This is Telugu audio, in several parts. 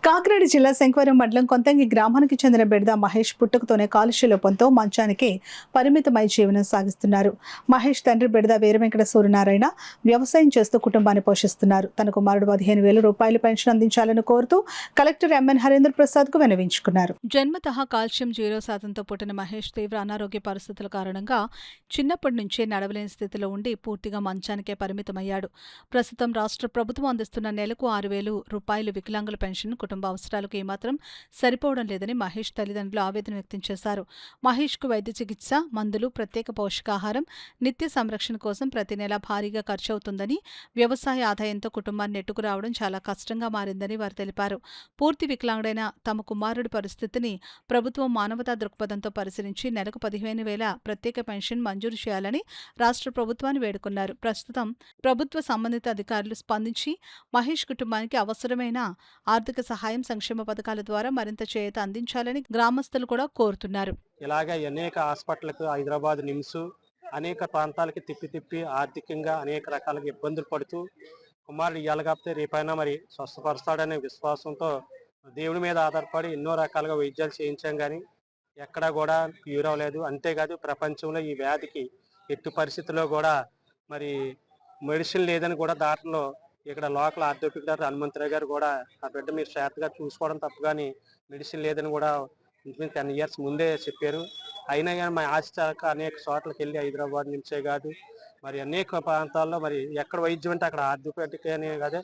కాకినాడ జిల్లా శంకవరం మండలం కొంతంగి గ్రామానికి చెందిన బెడద మహేష్ పుట్టుకతోనే కాలుష్య లోపంతో మంచానికి పరిమితమై జీవనం సాగిస్తున్నారు. మహేష్ తండ్రి బెడద వీరవెంకట సూర్యనారాయణ వ్యవసాయం చేస్తూ కుటుంబాన్ని పోషిస్తున్నారు. తన కుమారుడు 15,000 రూపాయల పెన్షన్ అందించాలని కోరుతూ కలెక్టర్ ఎంఎన్ హరేంద్ర ప్రసాద్ కు విన్నవించుకున్నారు. జన్మతః కాల్షియం 0%తో పుట్టిన మహేష్ తీవ్ర అనారోగ్య పరిస్థితుల కారణంగా చిన్నప్పటి నుంచే నడవలేని స్థితిలో ఉండి పూర్తిగా మంచానికే పరిమితమయ్యాడు. ప్రస్తుతం రాష్ట్ర ప్రభుత్వం అందిస్తున్న నెలకు 6,000 రూపాయలు వికలాంగుల పెన్షన్ కుటుంబ అవసరాలకు ఏమాత్రం సరిపోవడం లేదని మహేష్ తల్లిదండ్రులు ఆవేదన వ్యక్తం చేశారు. మహేష్కు వైద్య చికిత్స, మందులు, ప్రత్యేక పోషకాహారం, నిత్య సంరక్షణ కోసం ప్రతి నెల భారీగా ఖర్చవుతుందని, వ్యవసాయ ఆదాయంతో కుటుంబాన్ని నెట్టుకురావడం చాలా కష్టంగా మారిందని వారు తెలిపారు. పూర్తి వికలాంగుడైన తమ కుమారుడి పరిస్థితిని ప్రభుత్వం మానవతా దృక్పథంతో పరిశీలించి నెలకు 15,000 ప్రత్యేక పెన్షన్ మంజూరు చేయాలని రాష్ట్ర ప్రభుత్వాన్ని వేడుకున్నారు. ప్రస్తుతం ప్రభుత్వ సంబంధిత అధికారులు స్పందించి మహేష్ కుటుంబానికి అవసరమైన ఆర్థిక సహాయం, సంక్షేమ పథకాల ద్వారా మరింత చేయూత అందించాలని గ్రామస్తులు కూడా కోరుతున్నారు. ఇలాగే అనేక హాస్పిటల్కు హైదరాబాద్ నిమ్స్ అనేక ప్రాంతాలకి తిప్పి ఆర్థికంగా అనేక రకాలుగా ఇబ్బందులు పడుతూ కుమారుడు ఇయ్యాలి కాకపోతే రేపైనా మరి స్వస్థపరుస్తాడనే విశ్వాసంతో దేవుడి మీద ఆధారపడి ఎన్నో రకాలుగా వైద్యాలు చేయించాం, కానీ ఎక్కడా కూడా క్యూర్ అవ్వలేదు. అంతేకాదు ప్రపంచంలో ఈ వ్యాధికి ఎట్టి పరిస్థితుల్లో కూడా మరి మెడిసిన్ లేదని కూడా దాంట్లో ఇక్కడ లోకల్ ఆర్థోపిక్ డాక్టర్ హనుమంతరావు గారు కూడా ఆ బిడ్డ మీరు శ్రద్ధగా చూసుకోవడం తప్పు, కానీ మెడిసిన్ లేదని కూడా 10 ఇయర్స్ ముందే చెప్పారు. అయినా కానీ మా ఆశ అనేక చోట్లకి వెళ్ళి హైదరాబాద్ నుంచే కాదు మరి అనేక ప్రాంతాల్లో మరి ఎక్కడ వైద్యం అంటే అక్కడ ఆర్థోపెడిక్ అనే కాదు,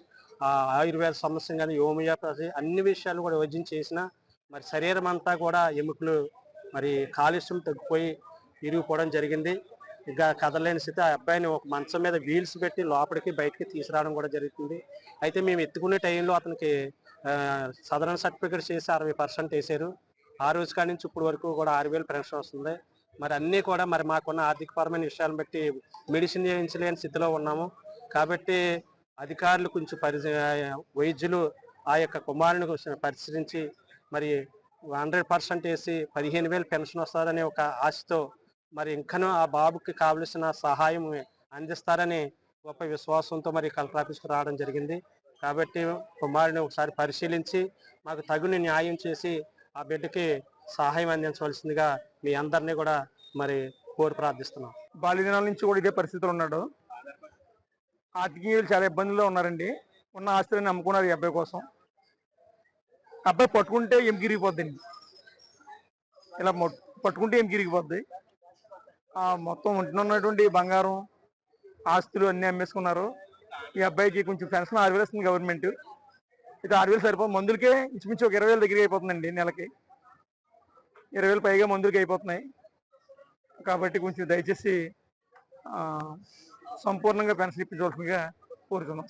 ఆయుర్వేద సమస్య కానీ హోమియోపతి అన్ని విషయాలు కూడా వైద్యం చేసినా మరి శరీరం అంతా కూడా ఎముకలు మరి కాలుష్యం తగ్గిపోయి విరిగిపోవడం జరిగింది. ఇక కదలేని స్థితి. ఆ అబ్బాయిని ఒక మంచం మీద వీల్స్ పెట్టి లోపలికి బయటికి తీసుకురావడం కూడా జరుగుతుంది. అయితే మేము ఎత్తుకునే టైంలో అతనికి సదరన్ సర్టిఫికేట్ చేసి 60% వేసారు. ఆ రోజు కాడి నుంచి ఇప్పుడు వరకు కూడా 6,000 పెన్షన్ వస్తుంది. మరి అన్నీ కూడా మరి మాకున్న ఆర్థికపరమైన విషయాలను బట్టి మెడిసిన్ చేయించలేని స్థితిలో ఉన్నాము. కాబట్టి అధికారులు కొంచెం వైద్యులు ఆ యొక్క కుమారుని పరిశీలించి మరి 100% వేసి 15,000 పెన్షన్ వస్తుందనే ఒక ఆశతో మరి ఇంకనూ ఆ బాబుకి కావలసిన సహాయం అందిస్తారని గొప్ప విశ్వాసంతో మరి కలెక్టర్ ఆఫీస్కి రావడం జరిగింది. కాబట్టి కుమారుని ఒకసారి పరిశీలించి మాకు తగిన న్యాయం చేసి ఆ బిడ్డకి సహాయం అందించవలసిందిగా మీ అందరినీ కూడా మరి కోరి ప్రార్థిస్తున్నాం. బాల్యదినాల నుంచి కూడా ఇదే పరిస్థితిలో ఉన్నాడు. ఆర్థికంగా చాలా ఇబ్బందుల్లో ఉన్నారండి. ఉన్న ఆస్తులని నమ్ముకున్నారు ఈ అబ్బాయి కోసం. అబ్బాయి పట్టుకుంటే ఎమికిరిగిపోద్దండి. ఇలా పట్టుకుంటే ఎమికిరిగిపోద్ది. మొత్తం ఉంటున్నటువంటి బంగారం, ఆస్తులు అన్నీ అమ్మేసుకున్నారు. ఈ అబ్బాయికి కొంచెం పెన్షన్ 6,000 ఇస్తుంది గవర్నమెంట్. ఇది 6,000 సరిపోదు. మందులకే ఇంచుమించు ఒక 20,000 దగ్గర అయిపోతుందండి. నెలకి 20,000 పైగా మందులకి అయిపోతున్నాయి. కాబట్టి కొంచెం దయచేసి సంపూర్ణంగా పెన్షన్ ఇప్పించవలసిందిగా కోరుతున్నాం.